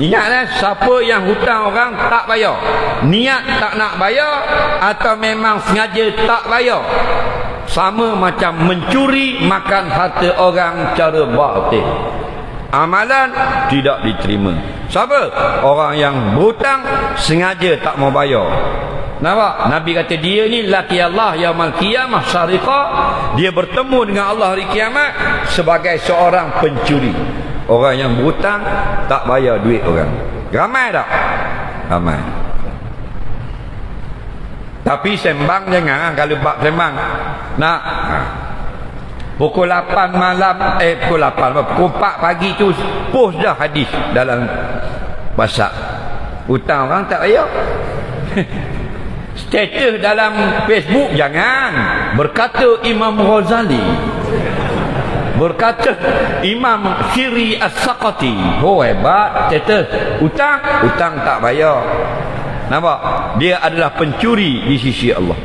Ingatlah, siapa yang hutang orang tak bayar, niat tak nak bayar atau memang sengaja tak bayar, sama macam mencuri makan harta orang cara batil. Amalan tidak diterima. Siapa? Orang yang berhutang sengaja tak mau bayar. Nampak? Nabi kata dia ni laki Allah yaumul qiyamah syariqah. Dia bertemu dengan Allah hari kiamat sebagai seorang pencuri. Orang yang berhutang tak bayar duit orang. Ramai tak? Ramai. Tapi sembang jangan, kalau bab sembang nak pukul 8 malam, pukul 8, pukul 4 pagi tu post dah hadis dalam WhatsApp. Hutang orang tak bayar. Status dalam Facebook jangan. Berkata Imam Ghazali, berkata Imam Syiri As-Saqati. Oh hebat status. Hutang tak bayar. Nampak? Dia adalah pencuri di sisi Allah.